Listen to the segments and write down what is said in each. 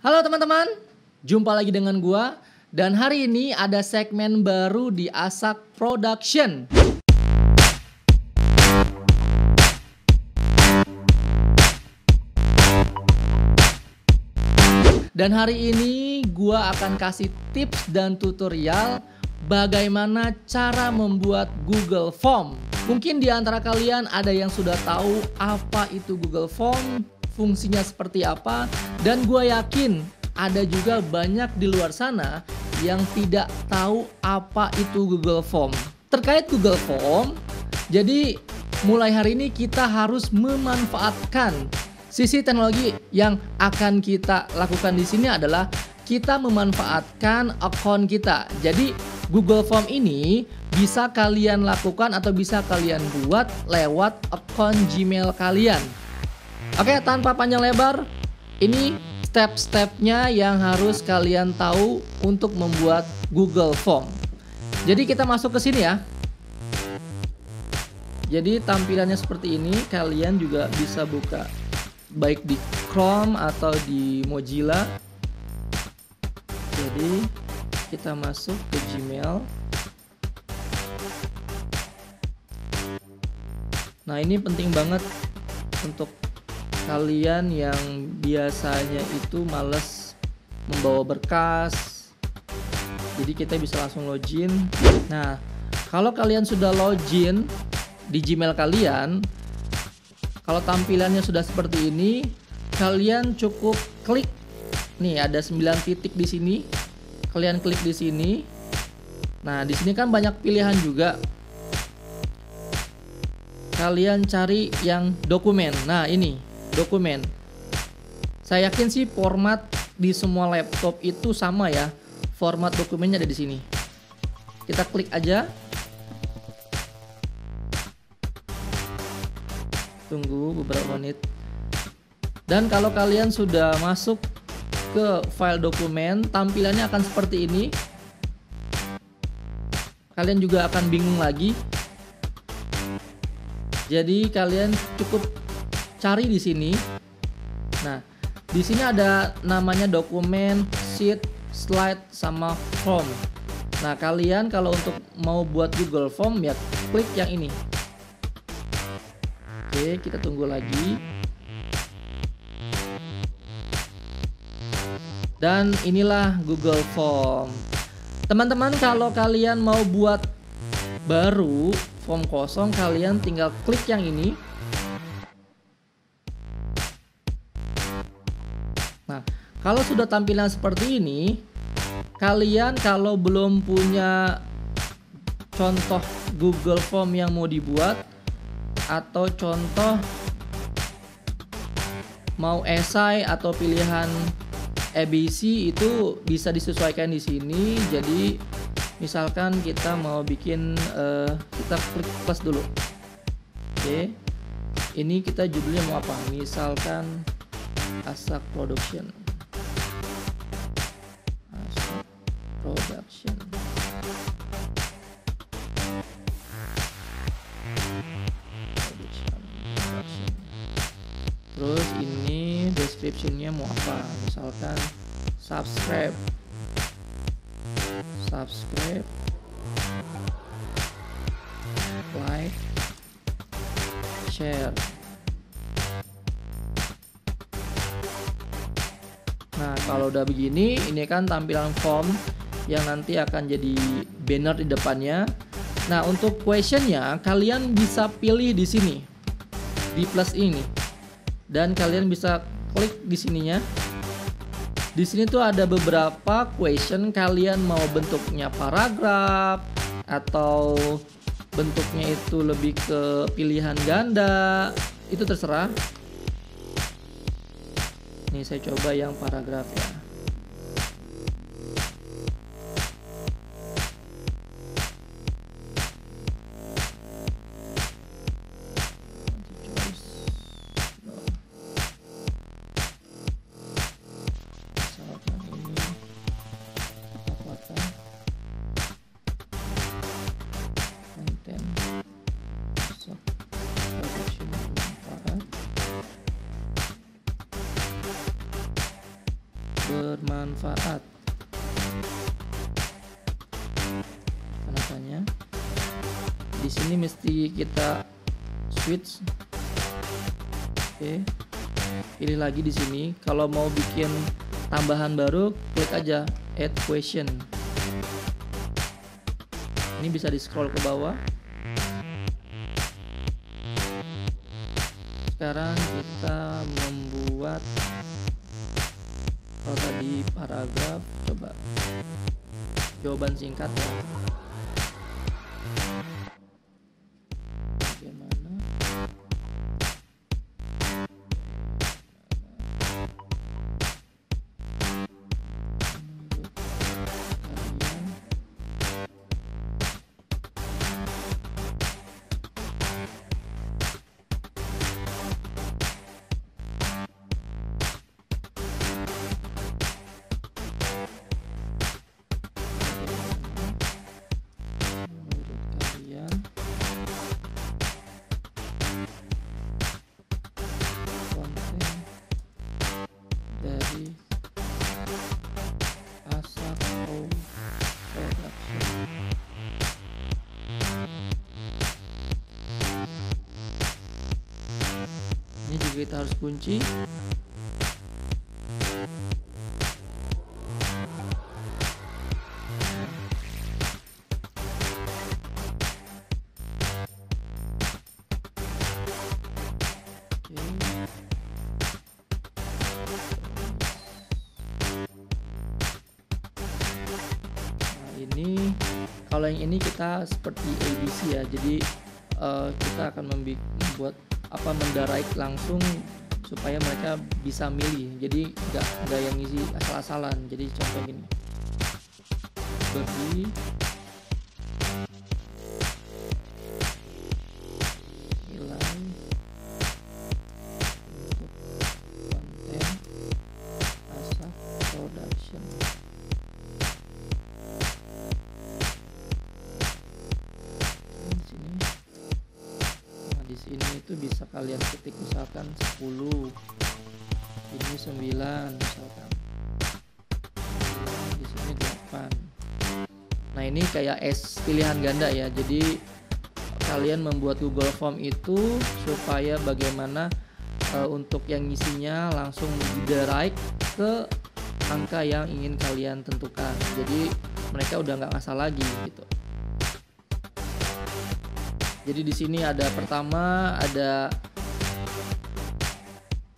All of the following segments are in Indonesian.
Halo teman-teman, jumpa lagi dengan gua. Dan hari ini ada segmen baru di Asak Production. Dan hari ini gua akan kasih tips dan tutorial bagaimana cara membuat Google Form. Mungkin di antara kalian ada yang sudah tahu apa itu Google Form, fungsinya seperti apa, dan gue yakin ada juga banyak di luar sana yang tidak tahu apa itu Google Form. Terkait Google Form, jadi mulai hari ini kita harus memanfaatkan sisi teknologi yang akan kita lakukan di sini adalah kita memanfaatkan akun kita. Jadi Google Form ini bisa kalian lakukan atau bisa kalian buat lewat akun Gmail kalian. Oke, tanpa panjang lebar, ini step-stepnya yang harus kalian tahu untuk membuat Google Form. Jadi kita masuk ke sini ya. Jadi tampilannya seperti ini, kalian juga bisa buka baik di Chrome atau di Mozilla. Jadi kita masuk ke Gmail. Nah, ini penting banget untuk kalian yang biasanya itu males membawa berkas. Jadi kita bisa langsung login. Nah, kalau kalian sudah login di Gmail kalian, kalau tampilannya sudah seperti ini, kalian cukup klik. Nih ada 9 titik di sini. Kalian klik di sini. Nah, di sini kan banyak pilihan juga. Kalian cari yang dokumen. Nah, ini dokumen. Saya yakin sih format di semua laptop itu sama ya. Format dokumennya ada di sini. Kita klik aja. Tunggu beberapa menit. Dan kalau kalian sudah masuk ke file dokumen, tampilannya akan seperti ini. Kalian juga akan bingung lagi. Jadi kalian cukup cari di sini. Nah, di sini ada namanya dokumen, sheet, slide, sama form. Nah, kalian kalau untuk mau buat Google Form ya klik yang ini. Oke, kita tunggu lagi. Dan inilah Google Form. Teman-teman, kalau kalian mau buat baru form kosong, kalian tinggal klik yang ini. Nah, kalau sudah tampilan seperti ini, kalian kalau belum punya contoh Google Form yang mau dibuat atau contoh mau esai atau pilihan ABC, itu bisa disesuaikan di sini. Jadi misalkan kita mau bikin kita klik plus dulu. Oke. Ini kita judulnya mau apa? Misalkan Asak Production. Asak Production. Terus ini descriptionnya mau apa? Misalkan subscribe, like, share. Nah, kalau udah begini, ini kan tampilan form yang nanti akan jadi banner di depannya. Nah, untuk questionnya kalian bisa pilih di sini, di plus ini, dan kalian bisa klik di sininya. Di sini tuh ada beberapa question, kalian mau bentuknya paragraf atau bentuknya itu lebih ke pilihan ganda, itu terserah. Nih saya coba yang paragraf ya. bermanfaat. Kenapanya? Di sini mesti kita switch. Oke. Pilih lagi di sini. Kalau mau bikin tambahan baru, klik aja add question. Ini bisa di scroll ke bawah. Sekarang kita membuat, kalau tadi paragraf, coba jawaban singkat ya. Bagaimana? Dari Asap Production. Ini juga kita harus kunci. Ini kalau yang ini kita seperti ABC ya, jadi kita akan membuat mendirect langsung supaya mereka bisa milih, jadi nggak yang ngisi asal-asalan. Jadi contoh gini, bagi nilai untuk konten Asap Production. Di sini itu bisa kalian ketik misalkan 10, ini 9 misalkan, di sini 8. Nah ini kayak pilihan ganda ya, jadi kalian membuat Google Form itu supaya bagaimana untuk yang ngisinya langsung direct ke angka yang ingin kalian tentukan, jadi mereka udah nggak ngasal lagi gitu. Jadi di sini ada pertama ada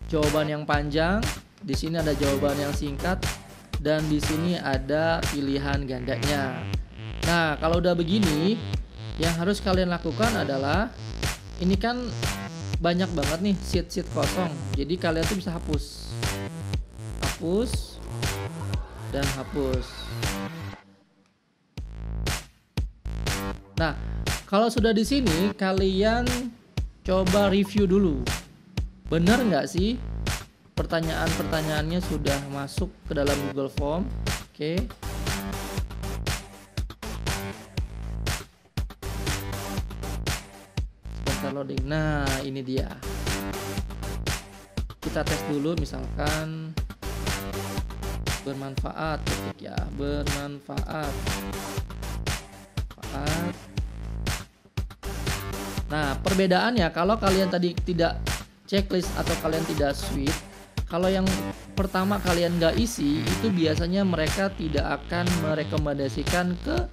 jawaban yang panjang, di sini ada jawaban yang singkat, dan di sini ada pilihan gandanya. Nah, kalau udah begini, yang harus kalian lakukan adalah ini kan banyak banget nih sheet kosong. Jadi kalian tuh bisa hapus dan hapus. Nah, kalau sudah di sini, kalian coba review dulu. Benar nggak sih pertanyaan-pertanyaannya sudah masuk ke dalam Google Form? Oke. Sebentar loading. Nah, ini dia. Kita tes dulu, misalkan bermanfaat, ketik ya, bermanfaat. Nah, perbedaannya kalau kalian tadi tidak checklist atau kalian tidak switch, kalau yang pertama kalian nggak isi, itu biasanya mereka tidak akan merekomendasikan ke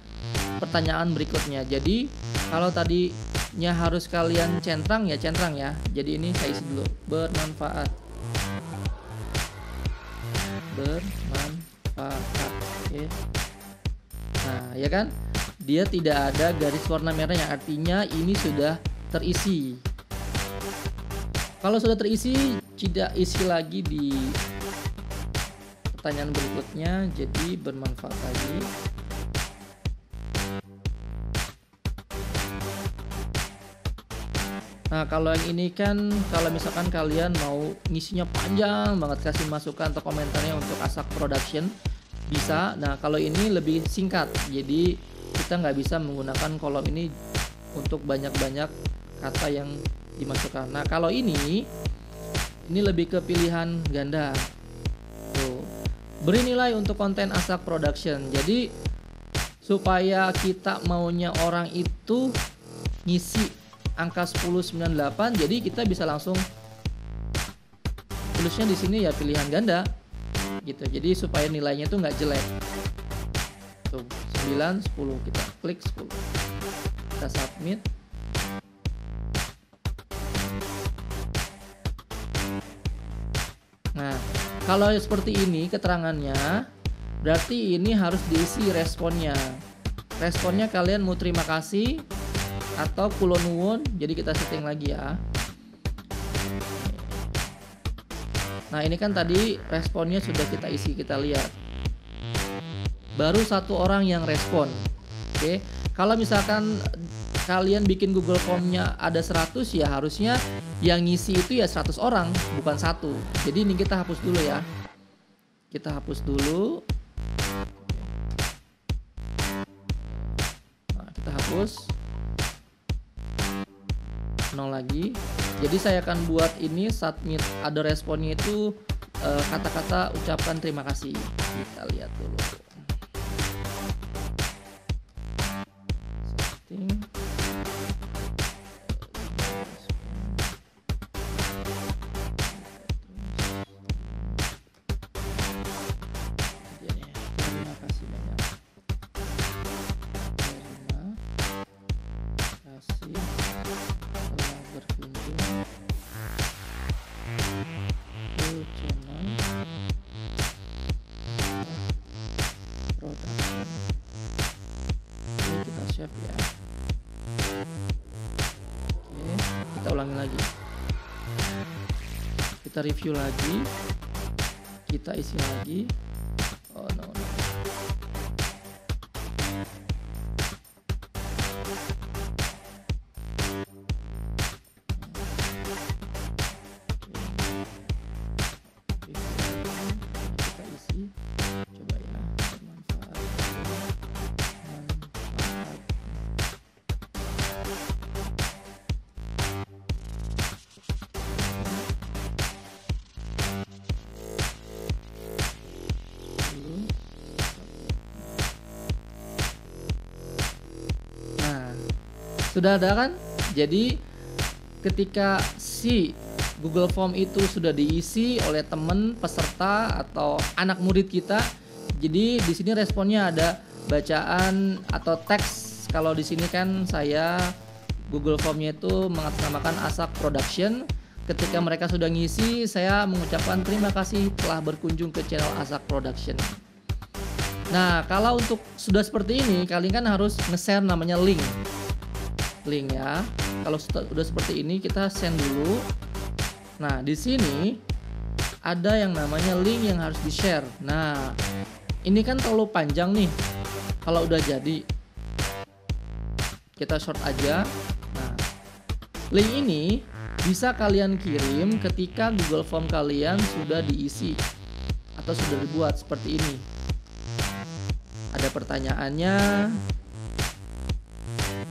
pertanyaan berikutnya. Jadi kalau tadinya harus kalian centang ya. Jadi ini saya isi dulu, bermanfaat. Oke. Nah, ya kan? Dia tidak ada garis warna merah, yang artinya ini sudah terisi. Kalau sudah terisi, tidak isi lagi di pertanyaan berikutnya, jadi bermanfaat lagi. Nah, kalau yang ini kan, kalau misalkan kalian mau ngisinya panjang banget, kasih masukan atau komentarnya untuk Asap Production, bisa. Nah, kalau ini lebih singkat, jadi kita nggak bisa menggunakan kolom ini untuk banyak-banyak kata yang dimasukkan. Nah, kalau ini lebih ke pilihan ganda. Tuh. Beri nilai untuk konten Asak Production. Jadi supaya kita maunya orang itu ngisi angka 1098, jadi kita bisa langsung tulisnya di sini ya pilihan ganda gitu. Jadi supaya nilainya tuh nggak jelek. Tuh 9, 10, kita klik 10. Kita submit. Nah, kalau seperti ini keterangannya, berarti ini harus diisi responnya. Responnya kalian mau terima kasih atau kulon nuwun, jadi kita setting lagi ya. Nah, ini kan tadi responnya sudah kita isi, kita lihat. Baru 1 orang yang respon. Oke, kalau misalkan kalian bikin Google Form-nya ada 100, ya harusnya yang ngisi itu ya 100 orang, bukan 1. Jadi ini kita hapus dulu ya. Kita hapus dulu. Nah, kita hapus. 0 lagi. Jadi saya akan buat ini submit ada responnya itu kata-kata ucapan terima kasih. Kita lihat dulu. Setting. Terima kasih banyak. Terima kasih telah berkunjung ke channel production. Ini kita save ya. Oke, kita ulangi lagi. Kita review lagi. Kita isi lagi. Oh no. Kita isi. Coba ya. Bermanfaat. Sudah ada kan? Jadi ketika si Google Form itu sudah diisi oleh teman peserta atau anak murid kita, jadi di sini responnya ada bacaan atau teks. Kalau di sini kan saya Google Form-nya itu mengatasnamakan Asak Production. Ketika mereka sudah ngisi, saya mengucapkan terima kasih telah berkunjung ke channel Asak Production. Nah, kalau untuk sudah seperti ini, kalian kan harus nge-share namanya link ya. Kalau sudah seperti ini, kita send dulu. Nah, di sini ada yang namanya link yang harus di-share. Nah, ini kan terlalu panjang nih. Kalau udah jadi, kita short aja. Nah, link ini bisa kalian kirim ketika Google Form kalian sudah diisi atau sudah dibuat seperti ini. Ada pertanyaannya.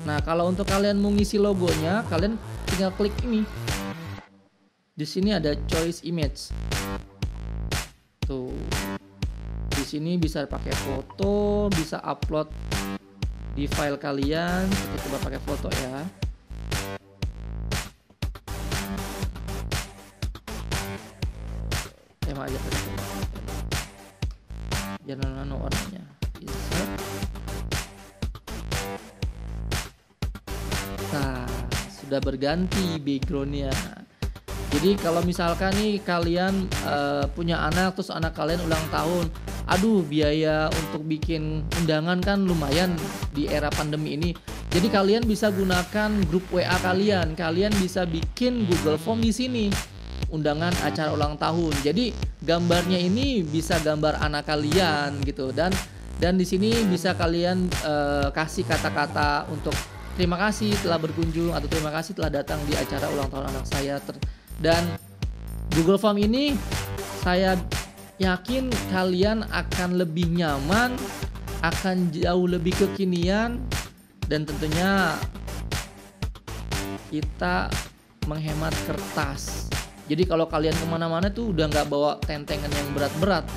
Nah, kalau untuk kalian mau ngisi logonya, kalian tinggal klik ini. Di sini ada choice image. Tuh. Di sini bisa pakai foto, bisa upload di file kalian. Kita coba pakai foto ya. Tema aja tadi. Biar nano warnanya. Insert. Nah, sudah berganti backgroundnya. Jadi kalau misalkan nih kalian punya anak, terus anak kalian ulang tahun, aduh biaya untuk bikin undangan kan lumayan di era pandemi ini. Jadi kalian bisa gunakan grup WA kalian. Kalian bisa bikin Google Form di sini. Undangan acara ulang tahun. Jadi gambarnya ini bisa gambar anak kalian gitu, dan di sini bisa kalian kasih kata-kata untuk terima kasih telah berkunjung atau terima kasih telah datang di acara ulang tahun anak saya. Dan Google Form ini saya yakin kalian akan lebih nyaman, akan jauh lebih kekinian, dan tentunya kita menghemat kertas. Jadi kalau kalian kemana-mana tuh udah nggak bawa tentengan yang berat-berat.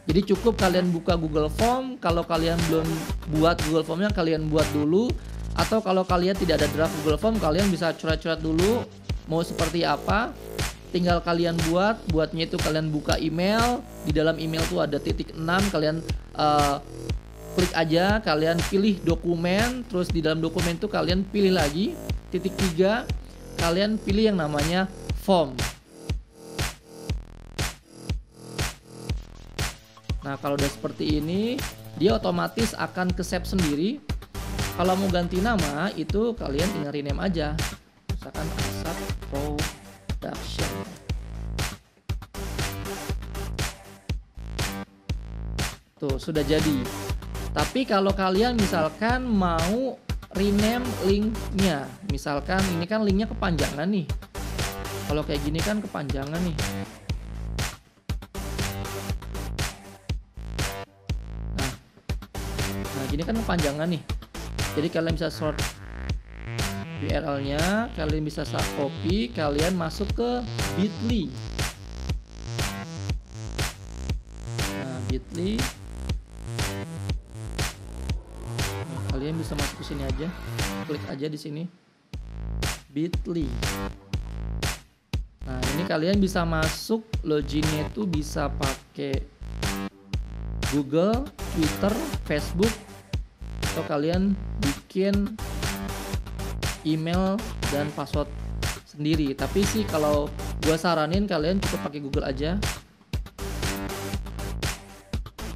Jadi cukup kalian buka Google Form. Kalau kalian belum buat Google Formnya, kalian buat dulu. Atau kalau kalian tidak ada draft Google Form, kalian bisa coret-coret dulu mau seperti apa. Tinggal kalian buatnya itu kalian buka email. Di dalam email tuh ada titik 6, kalian klik aja, kalian pilih dokumen. Terus di dalam dokumen itu kalian pilih lagi titik 3, kalian pilih yang namanya form. Nah, kalau udah seperti ini, dia otomatis akan ke save sendiri. Kalau mau ganti nama, itu kalian tinggal rename aja. Misalkan Asap Production. Tuh, sudah jadi. Tapi kalau kalian misalkan mau rename linknya, misalkan ini kan linknya kepanjangan nih. Kalau kayak gini kan kepanjangan nih. Nah, gini kan kepanjangan nih. Jadi kalian bisa short URL-nya, kalian bisa copy, kalian masuk ke bit.ly. Nah, bit.ly. Nah, kalian bisa masuk ke sini aja. Klik aja di sini. bit.ly. Nah, ini kalian bisa masuk, loginnya itu bisa pakai Google, Twitter, Facebook, atau kalian bikin email dan password sendiri. Tapi sih kalau gua saranin kalian cukup pakai Google aja.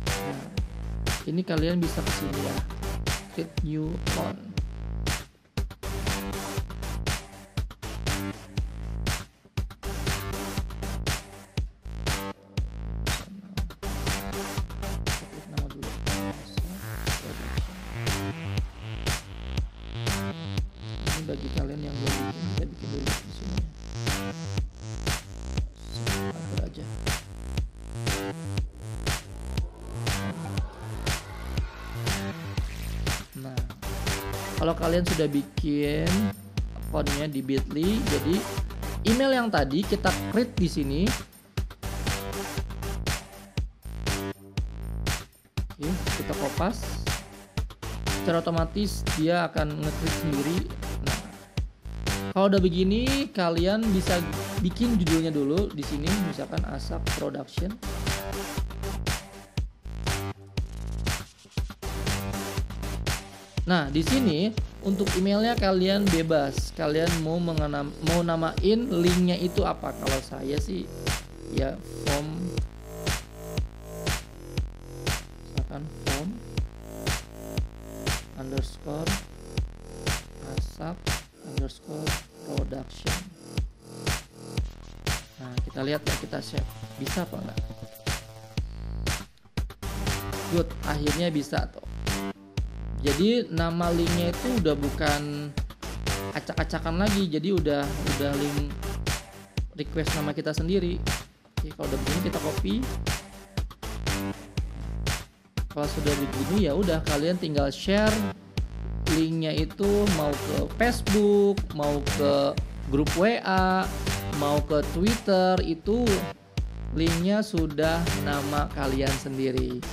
Nah, ini kalian bisa ke sini ya, create new account. Bagi kalian yang belum bikin, kita bikin dulu di sini. Atur aja. Nah, kalau kalian sudah bikin akunnya di bit.ly, jadi email yang tadi kita create di sini. Oke, kita kopas. Secara otomatis dia akan nge-create sendiri. Kalau udah begini, kalian bisa bikin judulnya dulu di sini, misalkan Asap Production. Nah, di sini untuk emailnya kalian bebas. Kalian mau namain linknya itu apa? Kalau saya sih ya form, misalkan form underscore Asap underscore production. Nah, kita lihat ya, kita save. Bisa apa enggak? Good, akhirnya bisa tuh. Jadi nama linknya itu udah bukan acak-acakan lagi, jadi udah link request nama kita sendiri. Oke, kalau udah begini kita copy. Kalau sudah begini ya udah, kalian tinggal share linknya itu mau ke Facebook, mau ke grup WA, mau ke Twitter, itu linknya sudah nama kalian sendiri.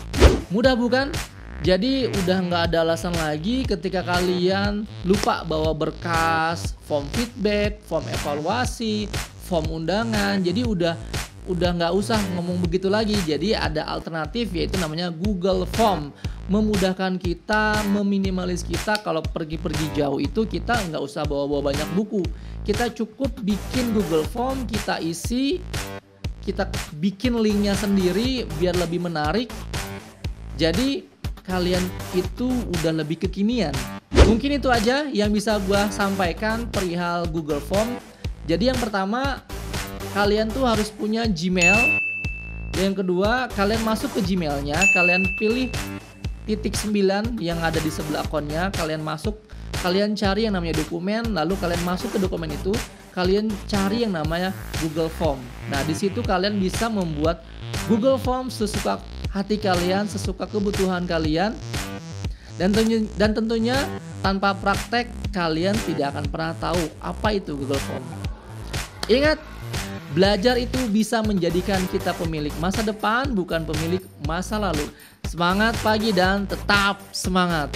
Mudah bukan? Jadi udah nggak ada alasan lagi ketika kalian lupa bawa berkas, form feedback, form evaluasi, form undangan. Jadi udah nggak usah ngomong begitu lagi. Jadi ada alternatif, yaitu namanya Google Form. Memudahkan kita, meminimalis kita kalau pergi-pergi jauh itu kita nggak usah bawa-bawa banyak buku. Kita cukup bikin Google Form, kita isi, kita bikin linknya sendiri biar lebih menarik. Jadi kalian itu udah lebih kekinian. Mungkin itu aja yang bisa gua sampaikan perihal Google Form. Jadi yang pertama, kalian tuh harus punya Gmail. Yang kedua, kalian masuk ke Gmailnya, kalian pilih titik 9 yang ada di sebelah akunnya, kalian masuk, kalian cari yang namanya dokumen, lalu kalian masuk ke dokumen itu, kalian cari yang namanya Google Form. Nah, di situ kalian bisa membuat Google Form sesuka hati kalian, sesuka kebutuhan kalian. Dan tentunya tanpa praktek kalian tidak akan pernah tahu apa itu Google Form. Ingat, belajar itu bisa menjadikan kita pemilik masa depan, bukan pemilik masa lalu. Semangat pagi dan tetap semangat.